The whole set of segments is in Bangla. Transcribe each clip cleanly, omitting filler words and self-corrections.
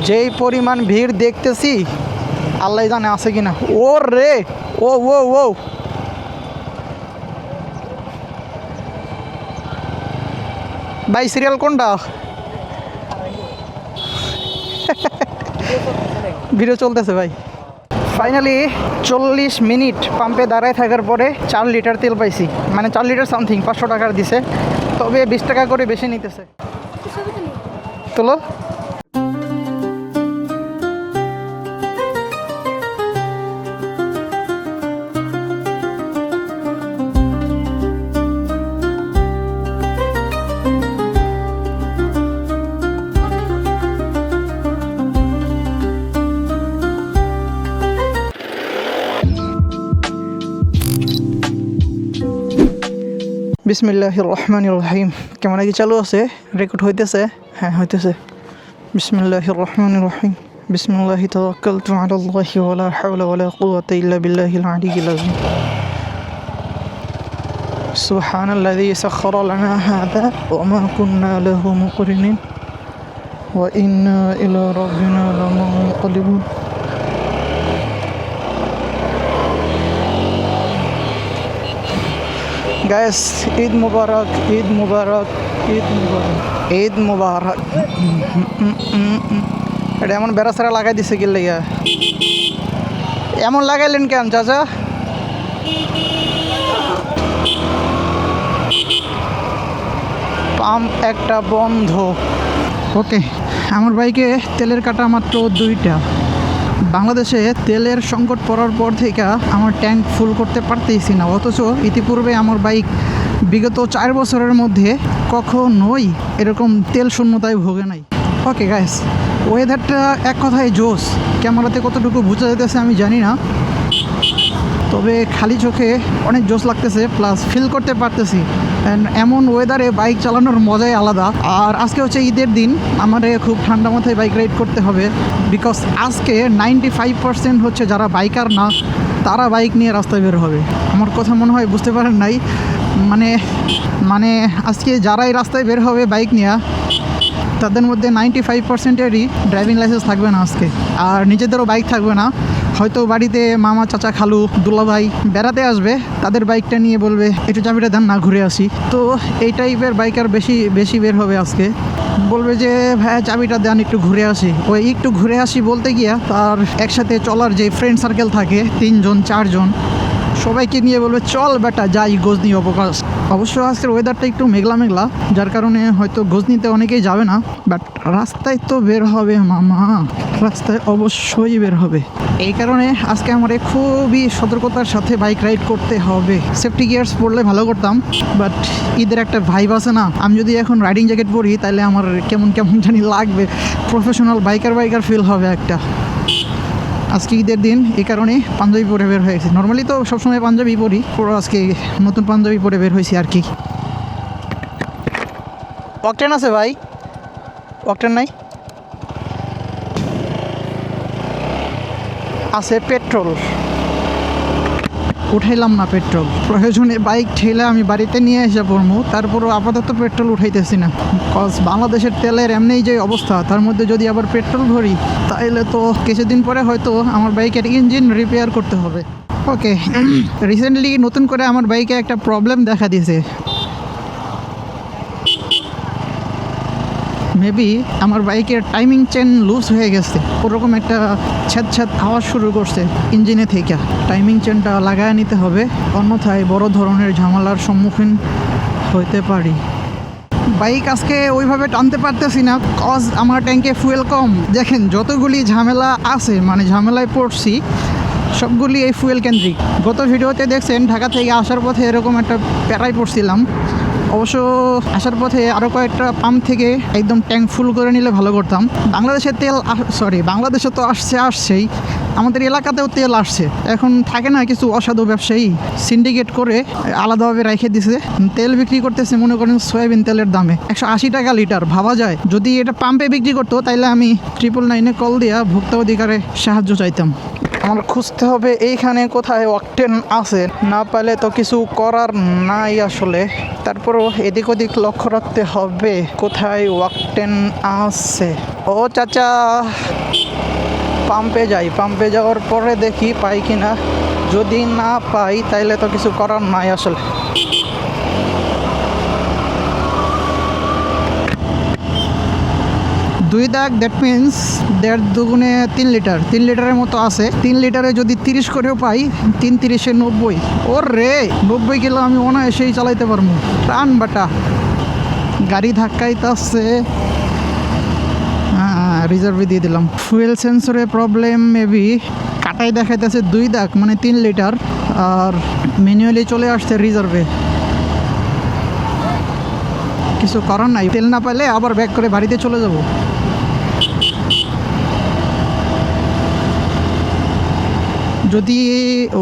যেই পরিমাণ ভিড় দেখতেছি আল্লাহ জানে আছে কিনা। ও রে, ও ও ও ভাই সিরিয়াল কোনটা? ভিডিও চলতেছে ভাই। ফাইনালি 40 মিনিট পাম্পে দাঁড়ায় থাকার পরে 4 লিটার তেল পাইছি, মানে 4 লিটার সামথিং 500 টাকার দিছে, তবে 20 টাকা করে বেশি নিতেছে। তোলো। বিসমিল্লাহির রহমানির রহিম। ক্যামেরা কি চালু আছে? রেকর্ড হইতেছে? হ্যাঁ হইতেছে। বিসমিল্লাহির রহমানির রহিম। বিসমিল্লাহি তাওয়াক্কালতু আলাল্লাহি ওয়া লা হাওলা ওয়া লা কুওয়াতা ইল্লা বিল্লাহিল আলিয়্যিল আযীম। সুবহানাল্লাযী সাখখারা লানা হাযা ওয়া মা কুন্না লাহু মুকরিনিন ওয়া ইন্না ইলা রাব্বিনা লামুনকালিবুন। গাইস, ঈদ মুবারক, ঈদ মুবারক, ঈদ মুবারক, ঈদ মুবারক। এটা এমন বেড়াছাড়া লাগাই দিছে কি লাইয়া? এমন লাগাইলেন কেন চাচা? পাম্প একটা বন্ধ। ওকে, আমার বাইকে তেলের কাটা মাত্র 2টা। বাংলাদেশে তেলের সংকট পড়ার পর থেকে আমার ট্যাঙ্ক ফুল করতে পারতেইছি না, অথচ ইতিপূর্বে আমার বাইক বিগত 4 বছরের মধ্যে কখনোই এরকম তেল শূন্যতায় ভোগে নাই। ওকে গাইস, ওয়েদারটা এক কথায় জোস। ক্যামেরাতে কতটুকু বোঝা যেতেছে আমি জানি না, তবে খালি চোখে অনেক জোস লাগতেছে, প্লাস ফিল করতে পারতেছি। এমন ওয়েদারে বাইক চালানোর মজাই আলাদা। আর আজকে হচ্ছে ঈদের দিন, আমাদের খুব ঠান্ডা মাথায় বাইক রাইড করতে হবে, বিকজ আজকে 95% হচ্ছে যারা বাইকার না তারা বাইক নিয়ে রাস্তায় বের হবে। আমার কথা মনে হয় বুঝতে পারেন নাই, মানে আজকে যারাই রাস্তায় বের হবে বাইক নিয়ে, তাদের মধ্যে 95%-এরই ড্রাইভিং লাইসেন্স থাকবে না আজকে, আর নিজেদেরও বাইক থাকবে না। হয়তো বাড়িতে মামা, চাচা, খালু, দুলাভাই বেড়াতে আসবে, তাদের বাইকটা নিয়ে বলবে একটু চাবিটা দেন না, ঘুরে আসি। তো এই টাইপের বাইকার বেশি বের হবে আজকে, বলবে যে ভাই চাবিটা দেন, একটু ঘুরে আসি। ওই একটু ঘুরে আসি বলতে গিয়া তার একসাথে চলার যে ফ্রেন্ড সার্কেল থাকে 3 জন 4 জন, সবাইকে নিয়ে বলবে চল বেটা যাই গজনি অবকাশ। অবশ্য আজকের ওয়েদারটা একটু মেঘলা মেঘলা, যার কারণে হয়তো গজনিতে অনেকেই যাবে না, বাট রাস্তায় তো বের হবে মামা, রাস্তায় অবশ্যই বের হবে। এই কারণে আজকে আমার খুবই সতর্কতার সাথে বাইক রাইড করতে হবে। সেফটি গিয়ার্স পরলে ভালো করতাম, বাট ঈদের একটা ভাইব আছে না, আমি যদি এখন রাইডিং জ্যাকেট পরি তাহলে আমার কেমন জানি লাগবে, প্রফেশনাল বাইকার ফিল হবে একটা। আজকে ঈদের দিন, এই কারণে পাঞ্জাবি পরে বের হয়েছি। নর্মালি তো সবসময় পাঞ্জাবি পরি, পুরো আজকে নতুন পাঞ্জাবি পরে বের হয়েছি আর কি। অকটেন আছে ভাই? অকটেন নাই? আছে পেট্রোল, উঠাইলাম না পেট্রোল। প্রয়োজনে বাইক ঠেলে আমি বাড়িতে নিয়ে এসে পড়বো, তারপরও আপাতত পেট্রোল উঠাইতেছি না, কজ বাংলাদেশের তেলের এমনিই যে অবস্থা, তার মধ্যে যদি আবার পেট্রোল ভরি তাইলে তো কিছুদিন পরে হয়তো আমার বাইকের ইঞ্জিন রিপেয়ার করতে হবে। ওকে, রিসেন্টলি নতুন করে আমার বাইকে একটা প্রবলেম দেখা দিয়েছে। মেবি আমার বাইকের টাইমিং চেন লুজ হয়ে গেছে, ওরকম একটা ছ্যাদ আওয়াজ শুরু করছে ইঞ্জিনে থেকে। টাইমিং চেনটা লাগায় নিতে হবে, অন্যথায় বড় ধরনের ঝামেলার সম্মুখীন হইতে পারি। বাইক আজকে ওইভাবে টানতে পারতেছি না, কজ আমার ট্যাঙ্কে ফুয়েল কম। দেখেন যতগুলি ঝামেলা আছে, মানে ঝামেলায় পড়ছি সবগুলি এই ফুয়েল কেন্দ্রিক। গত ভিডিওতে দেখছেন ঢাকা থেকে আসার পথে এরকম একটা প্যারায় পড়ছিলাম। অবশ্য আসার পথে আরও কয়েকটা পাম্প থেকে একদম ট্যাঙ্ক ফুল করে নিলে ভালো করতাম। বাংলাদেশের তেল বাংলাদেশে তো আসছেই, আমাদের এলাকাতেও তেল আসছে। এখন থাকে না কিছু অসাধু ব্যবসায়ী সিন্ডিকেট করে আলাদাভাবে রেখে দিছে, তেল বিক্রি করতেছে মনে করেন সয়াবিন তেলের দামে 180 টাকা লিটার। ভাবা যায় যদি এটা পাম্পে বিক্রি করতো তাইলে আমি 999-এ কল দিয়া ভোক্তা অধিকারে সাহায্য চাইতাম। আমার খুঁজতে হবে এইখানে কোথায় অকটেন আছে, না পাইলে তো কিছু করার নাই আসলে। তারপরও এদিক ওদিক লক্ষ্য রাখতে হবে কোথায় অকটেন আছে। ও চাচা, পাম্পে যাই, পাম্পে যাওয়ার পরে দেখি পাই কিনা। যদি না পাই তাইলে তো কিছু করার নাই আসলে। দুই দাগ, দ্যাট মিনস 1.5 দুগুণে 3 লিটার, 3 লিটারের মতো আছে। 3 লিটারে যদি 30 করেও পাই, 3 30 90। ওর রে, 90 কিলো আমি অনায়াসেই চালাইতে পারবো। টান বাটা, গাড়ি ধাক্কাইতেছে। হ্যাঁ, রিজার্ভে দিয়ে দিলাম। ফুয়েল সেন্সরে প্রবলেম মেবি। কাটাই দেখাইতেছে 2 দাগ মানে 3 লিটার, আর ম্যানুয়ালি চলে আসছে রিজার্ভে। কিছু করার নাই, তেল না পাইলে আবার ব্যাক করে বাড়িতে চলে যাব। যদি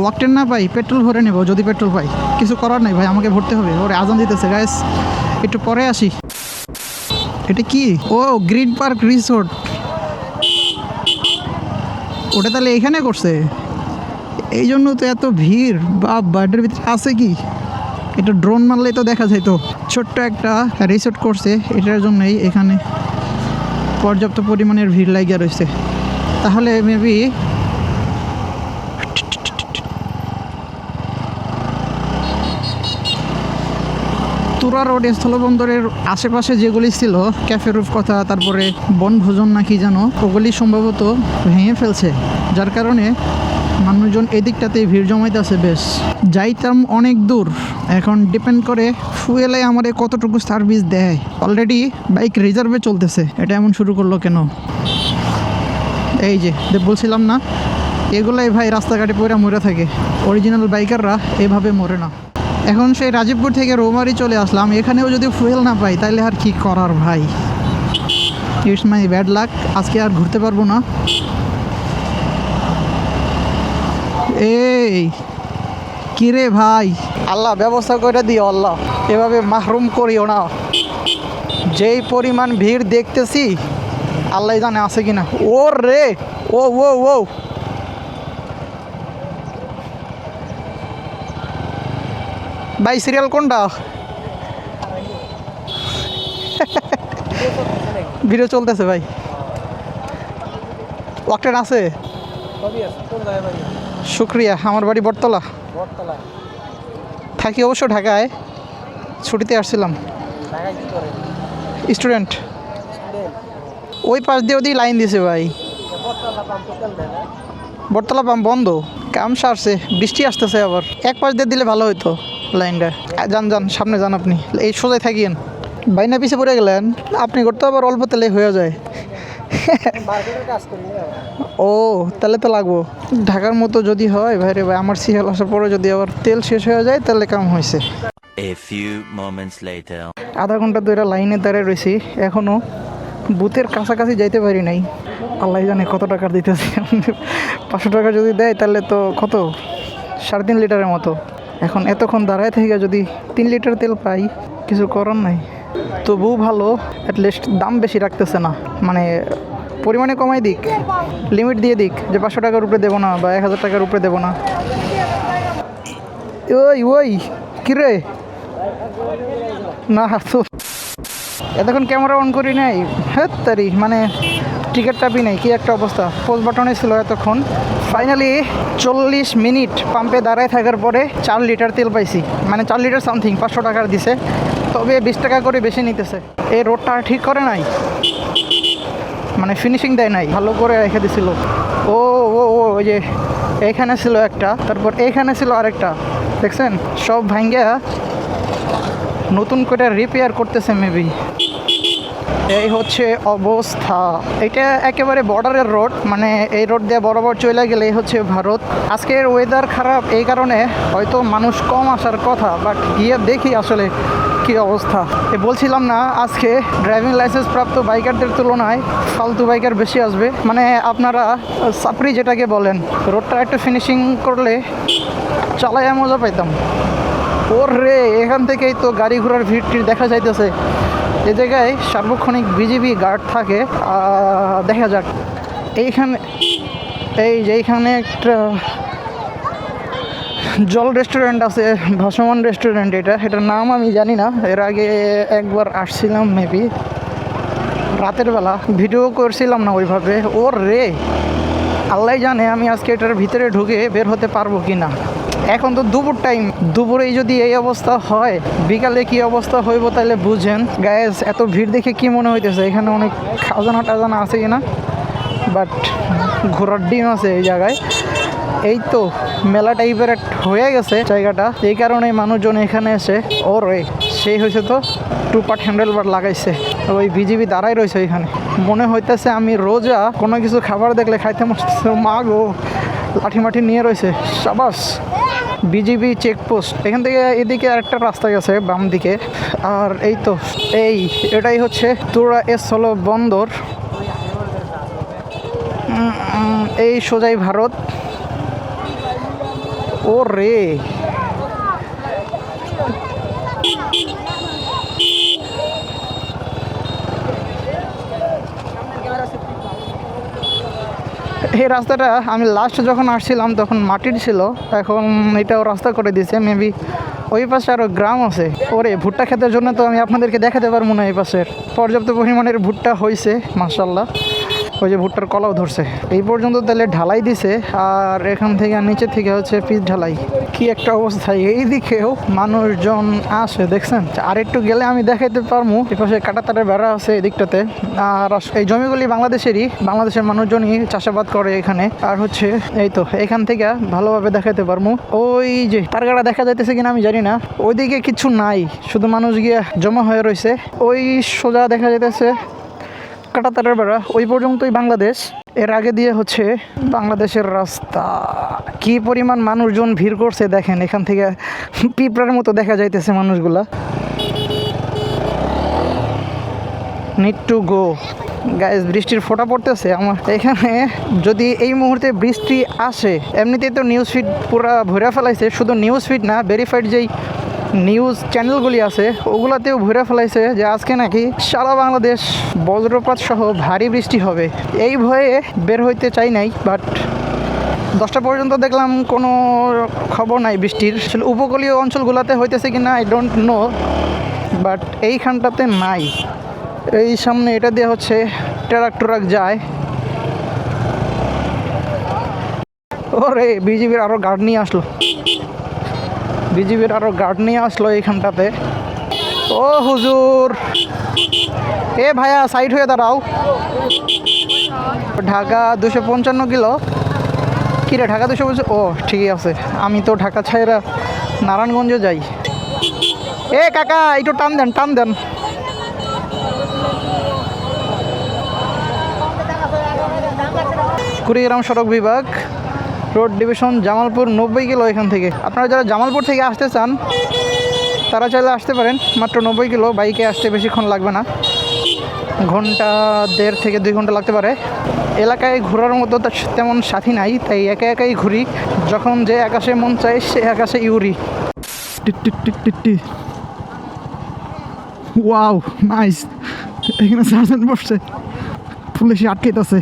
ওয়াকটেন না পাই পেট্রোল ভরে নেব, যদি পেট্রোল পাই। কিছু করার নাই ভাই, আমাকে ভরতে হবে। ওরে আজান দিতেছে গাইস, একটু পরে আসি। এটা কি? ও গ্রিন পার্ক রিসোর্ট। ওটা তাহলে এখানে করছে, এই জন্য তো এত ভিড়। বা এটার ভিতরে আছে কি? এটা ড্রোন মারলেই তো দেখা যায়। তো ছোট্ট একটা রিসোর্ট করছে, এটার জন্যই এখানে পর্যাপ্ত পরিমাণের ভিড় লাগিয়ে রয়েছে। তাহলে মেবি তুরা রোড স্থলবন্দরের আশেপাশে যেগুলি ছিল, ক্যাফে রুফ কথা, তারপরে বনভোজন নাকি জানো, ওগুলি সম্ভবত ভেঙে ফেলছে, যার কারণে মানুষজন এদিকটাতেই ভিড় জমাইতেছে বেশ। যাইতাম অনেক দূর, এখন ডিপেন্ড করে ফুয়েলে আমাদের কতটুকু সার্ভিস দেয়। অলরেডি বাইক রিজার্ভে চলতেছে, এটা এমন শুরু করলো কেন? এই যে বলছিলাম না, এগুলাই ভাই রাস্তাঘাটে পড়ে মরে থাকে। অরিজিনাল বাইকাররা এভাবে মরে না। এখন সেই রাজীবপুর থেকে রৌমারি চলে আসলাম, এখানেও যদি ফুয়েল না পাই তাহলে আর কি করার ভাই। ইটস মাই ব্যাড লাক, আজকে আর ঘুরতে পারবো না। এই কিরে ভাই, আল্লাহ ব্যবস্থা করে দিও আল্লাহ, এভাবে মাহরুম করিও না। যেই পরিমাণ ভিড় দেখতেছি, আল্লাহ জানে আছে কিনা। ও রে, ও ও ও ভাই, সিরিয়াল কোনটা? ভিডিও চলতেছে ভাই। ওয়াকটেন আছে? শুক্রিয়া। আমার বাড়ি বটতলা। থাকি অবশ্য ঢাকায়, ছুটিতে আসছিলাম। স্টুডেন্ট। ওই পাশ দিয়ে ওদিকে লাইন দিয়েছে ভাই। বটতলা পাম্প বন্ধ, কাম সারছে, বৃষ্টি আসতেছে আবার। এক পাশ দিয়ে দিলে ভালো হইতো লাইনটা। যান যান, সামনে যান আপনি, এই সোজাই থাকিয়েন। বাইনা পিছিয়ে পড়ে গেলেন আপনি, করতে আবার অল্প তেলে হয়ে যায়। ও তাহলে তো লাগবো। ঢাকার মতো যদি হয় ভাই রে ভাই, আমার সিরিয়াল আসার পরে যদি আবার তেল শেষ হয়ে যায় তাহলে কাম হয়েছে। আধা ঘন্টা ধরে লাইনে দাঁড়িয়ে রয়েছি, এখনো বুথের কাছাকাছি যাইতে পারি নাই। আল্লাহ জানে কত টাকা দিতেছে। 500 টাকা যদি দেয় তাহলে তো কত, 3.5 লিটারের মতো। এখন এতক্ষণ দাঁড়ায় থেকে যদি 3 লিটার তেল পাই, কিছু করার নাই। তবুও ভালো, অ্যাটলিস্ট দাম বেশি রাখতেছে না, মানে পরিমাণে কমাই দিক, লিমিট দিয়ে দিক যে 500 টাকার উপরে দেবো না বা 1000 টাকার উপরে দেবো না। ওই ওই কিরে না, তো এতক্ষণ ক্যামেরা অন করি নাই, হ্যাঁ তারি মানে টিকিট টাপি নাই, কি একটা অবস্থা। পোস্ট বাটনে ছিল এতক্ষণ। ফাইনালি 40 মিনিট পাম্পে দাঁড়ায় থাকার পরে 4 লিটার তেল পাইছি, মানে 4 লিটার সামথিং। 500 টাকার দিছে, তবে 20 টাকা করে বেশি নিতেছে। এই রোডটা ঠিক করে নাই, মানে ফিনিশিং দেয় নাই, ভালো করে রেখে দিছিল। ও ও ও ওই যে এইখানে ছিল একটা, তারপর এইখানে ছিল আরেকটা, দেখছেন? সব ভাঙ্গা নতুন করে রিপেয়ার করতেছে মেবি। এই হচ্ছে অবস্থা। এটা একেবারে বর্ডারের রোড, মানে এই রোড দিয়ে বরাবর চলে গেলে হচ্ছে ভারত। আজকের ওয়েদার খারাপ, এই কারণে হয়তো মানুষ কম আসার কথা, বাট গিয়ে দেখি আসলে কি অবস্থা। বলছিলাম না, আজকে ড্রাইভিং লাইসেন্স প্রাপ্ত বাইকারদের তুলনায় ফালতু বাইকার বেশি আসবে, মানে আপনারা সাপড়ি যেটাকে বলেন। রোডটা একটু ফিনিশিং করলে চালায় মজা পাইতাম। ওর রে, এখান থেকেই তো গাড়ি ঘোড়ার ভিড় দেখা যাইতেছে। এ জায়গায় সার্বক্ষণিক বিজিবি গার্ড থাকে। দেখা যাক। এইখানে এই যে এইখানে একটা জল রেস্টুরেন্ট আছে, ভাসমান রেস্টুরেন্ট। এটার নাম আমি জানি না, এর আগে একবার আসছিলাম মেবি। রাতের বেলা ভিডিও করছিলাম না ওইভাবে। ওর রে আল্লাহ জানে আমি আজকে এটার ভিতরে ঢুকে বের হতে পারবো কি না। এখন তো দুপুর টাইম, দুপুরেই যদি এই অবস্থা হয়, বিকালে কি অবস্থা হইব তাহলে বুঝেন। গ্যাস এত ভিড় দেখে কি মনে হইতেছে এখানে অনেক খাজানা টাজানা আছে কিনা, বাট ঘোরার ডিম আছে এই জায়গায়। এই তো মেলা টাইপের হয়ে গেছে জায়গাটা, এই কারণে মানুষজন এখানে এসে ওর সেই হয়েছে তো 2 পার্ট হ্যান্ডেল বার লাগাইছে। ওই বিজিবি দাঁড়াই রয়েছে এখানে। মনে হইতেছে আমি রোজা কোনো কিছু খাবার দেখলে খাইতে মা গো, লাঠি মাঠি নিয়ে রয়েছে। সাবাস বিজিবি চেকপোস্ট। এখান থেকে এদিকে আরেকটা রাস্তা গেছে বাম দিকে। আর এই তো এটাই হচ্ছে তুরা হলো বন্দর। এই সোজাই ভারত। ও রে এই রাস্তাটা আমি লাস্ট যখন আসছিলাম তখন মাটির ছিল, এখন এটাও রাস্তা করে দিয়েছে। মেবি ওই পাশে আরও গ্রাম আছে। ওরে ভুট্টা ক্ষেতের জন্য তো আমি আপনাদেরকে দেখাতে পারবো না। এই পাশের পর্যাপ্ত পরিমাণের ভুট্টা হয়েছে মাশাল্লাহ। ওই যে ভুট্টার কলাও ধরছে। এই পর্যন্ত তাহলে ঢালাই দিছে, আর এখান থেকে নিচে থেকে হচ্ছে পিচ ঢালাই। কি একটা অবস্থা। এই দিকেও মানুষজন আসে দেখছেন। আর একটু গেলে আমি দেখাইতে পারবো এই পাশে কাঁটাতারের বেড়া আছে এই দিকটাতে। আর এই জমিগুলি বাংলাদেশেরই, বাংলাদেশের মানুষজনই চাষাবাদ করে এখানে। আর হচ্ছে এই তো এখান থেকে ভালোভাবে দেখাইতে পারবো। ওই যে তারগাড়া দেখা যাইতেছে কিনা আমি জানি না, ওইদিকে কিছু নাই, শুধু মানুষ গিয়ে জমা হয়ে রয়েছে। ওই সোজা দেখা যাইতেছে কাঁটাতারের বেড়া, ওই পর্যন্তই বাংলাদেশ। এর আগে দিয়ে হচ্ছে বাংলাদেশের রাস্তা। কি পরিমাণ মানুষজন ভিড় করছে দেখেন, এখান থেকে পিঁপড়ার মতো দেখা যাইতেছে মানুষগুলা। Need to go guys. বৃষ্টির ফোঁটা পড়তেছে আমার এখানে। যদি এই মুহূর্তে বৃষ্টি আসে, এমনিতেই তো নিউজ ফিড পুরো ভরে ফেলাইছে। শুধু নিউজ ফিড না, ভেরিফাইড যেই নিউজ চ্যানেলগুলি আছে ওগুলাতেও ভরে ফেলাইছে যে আজকে নাকি সারা বাংলাদেশ বজ্রপাত সহ ভারী বৃষ্টি হবে। এই ভয়ে বের হইতে চাই নাই, বাট 10টা পর্যন্ত দেখলাম কোনো খবর নাই বৃষ্টির। উপকূলীয় অঞ্চলগুলোতে হইতেছে কি না আই ডোন্ট নো, বাট এইখানটাতে নাই। এই সামনে এটা দিয়ে হচ্ছে ট্রাক যায়। ওরে বিজিবির আরও গার্ড নিয়ে আসলো, বিজিবির আরও গার্ড নিয়ে আসলো এইখানটাতে। ও হুজুর, এ ভাইয়া সাইড হয়ে দাঁড়াও। ঢাকা 255 কিলো। কিরে ঢাকা 255? ও ঠিকই আছে। আমি তো ঢাকা ছাইরা নারায়ণগঞ্জে যাই। এ কাকা একটু টান দেন, টান দেন। কুড়িগ্রাম সড়ক বিভাগ, রোড ডিভিশন, জামালপুর 90 কিলো এখান থেকে। আপনারা যারা জামালপুর থেকে আসতে চান তারা চাইলে আসতে পারেন। মাত্র 90 কিলো, বাইকে আসতে বেশিক্ষণ লাগবে না, ঘন্টা 1.5 থেকে 2 ঘন্টা লাগতে পারে। এলাকায় ঘোরার মতো তেমন সাথী নাই, তাই একা একাই ঘুরি। যখন যে আকাশে মন চায় সে আকাশে ইউরি। Wow nice. এখানে সার্জেন্ট বসছে, পুলিশে আটকেছে।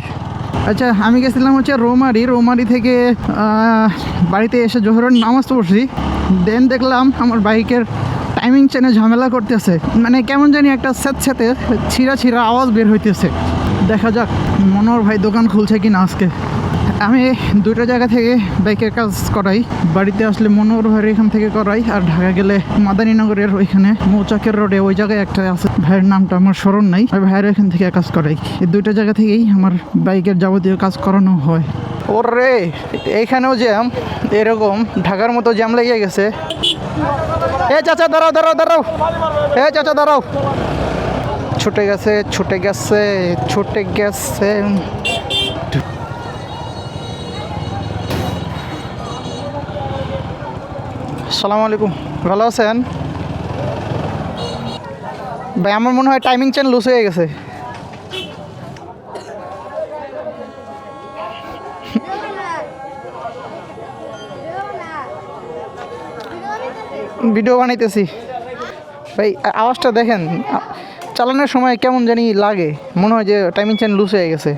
আচ্ছা আমি গেছিলাম হচ্ছে রৌমারি থেকে বাড়িতে এসে জোহরের নামাজ পড়ছি। দেন দেখলাম আমার বাইকের টাইমিং চেনে ঝামেলা করতেছে, মানে কেমন জানি একটা স্যাঁতস্যাঁতে ছিঁড়া আওয়াজ বের হইতেছে। দেখা যাক মনোহর ভাই দোকান খুলছে কি না আজকে। আমি 2টা জায়গা থেকে বাইকের কাজ করাই। বাড়িতে আসলে মনোহর ভাইয়ের এখান থেকে করাই, আর ঢাকা গেলে মাদানীনগরের ওইখানে মৌচাকের রোডে ওই জায়গায় একটা আছে, ভাইয়ের নামটা আমার স্মরণ নাই, আর ভাইয়ের এখান থেকে কাজ করাই। এই 2টা জায়গা থেকেই আমার বাইকের যাবতীয় কাজ করানো হয়। ওরে এইখানেও জ্যাম, এরকম ঢাকার মতো জ্যাম লেগে গেছে। এ চাচা দাঁড়াও। এ চাচা দাঁড়াও। ছুটে গেছে। আসসালামু আলাইকুম, ভালো আছেন ভাই? আমার মনে হয় টাইমিং চেন লুজ হয়ে গেছে। ভিডিও বানাইতেছি ভাই, আওয়াজটা দেখেন, চালানোর সময় কেমন জানি লাগে, মনে হয় যে টাইমিং চেন লুজ হয়ে গেছে।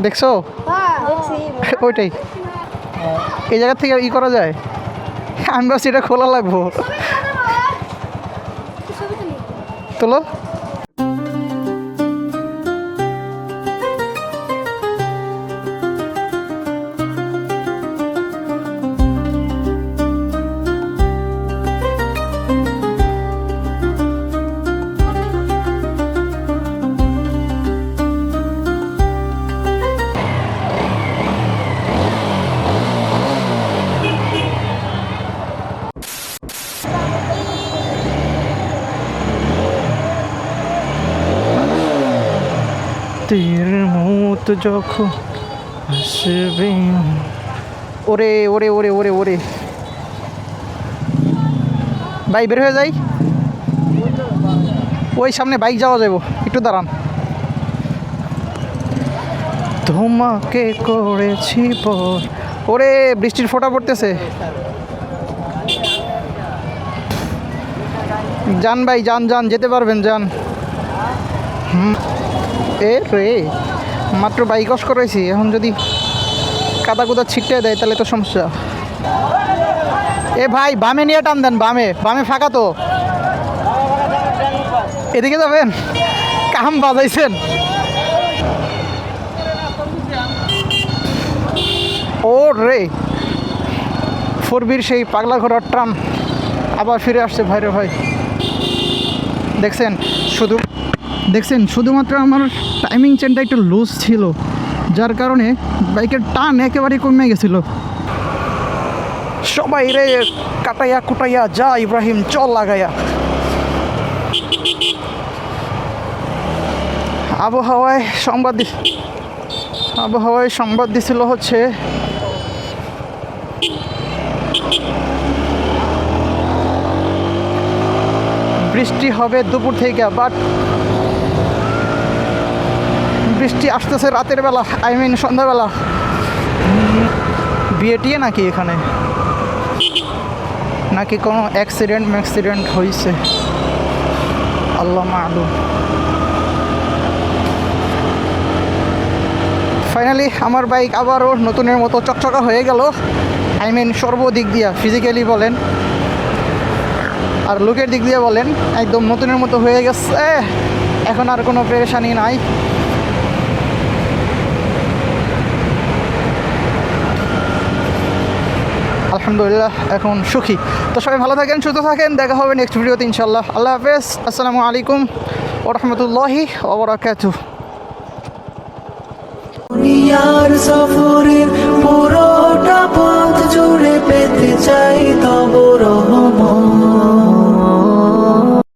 দেখছো? ওইটাই এই জায়গা থেকে ই করা যায়। আমি ভাবছি এটা খোলা লাগবো। তোলো। তের মত যখন আসবে। ওরে ওরে ওরে ওরে ওরে ভাই বের হয়ে যাই। ওই সামনে বাইক যাওয়া যাবো, একটু দাঁড়ান। তোমাকে করেছি পর। ওরে বৃষ্টির ফোঁটা পড়তেছে। যান ভাই যান যান, যেতে পারবেন যান। এ রে মাত্র বাইক ওয়াশ করেছি, এখন যদি কাদা কুদা ছিটে দেয় তাহলে তো সমস্যা। এ ভাই বামে নিয়ে টান দেন, বামে বামে ফাঁকা তো। এদিকে যাবেন, কাম বাজাইছেন। ও রে 4B'র সেই পাগলা ঘোড়ার ট্রাম আবার ফিরে আসছে ভাইরে ভাই। দেখছেন শুধুমাত্র আমার টাইমিং চেনটা একটু লুজ ছিল, যার কারণে বাইকের টান একেবারেই কমে গেছিল। সবাই রে কাটাইয়া কুটাইয়া যা ইব্রাহিম চল লাগাইয়া। আবহাওয়ায় সংবাদ দিছিল হচ্ছে বৃষ্টি হবে দুপুর থেকে, বাট বৃষ্টি আসতেছে রাতের বেলা, সন্ধ্যাবেলা। বিয়েটিয়ে নাকি এখানে, নাকি কোনো অ্যাক্সিডেন্ট হয়েছে, আল্লাহ মালুম। ফাইনালি আমার বাইক আবারও নতুনের মতো চকচকা হয়ে গেল। সর্বদিক দিয়া, ফিজিক্যালি বলেন আর লুকের দিক দিয়ে বলেন, একদম নতুনের মতো হয়ে গেছে। এখন আর কোনো পেরেশানি নাই। আলহামদুলিল্লাহ এখন সুখী। তো সবাই ভালো থাকেন, সুস্থ থাকেন, দেখা হবে নেক্সট ভিডিওতে ইনশাল্লাহ। আল্লাহ হাফেজ, আসসালামু আলাইকুম ওয়া রাহমাতুল্লাহি ওয়া বারাকাতুহু। দুনিয়ার সফরের পুরোটা পথ জুড়ে পেতে চাই তব রহমত।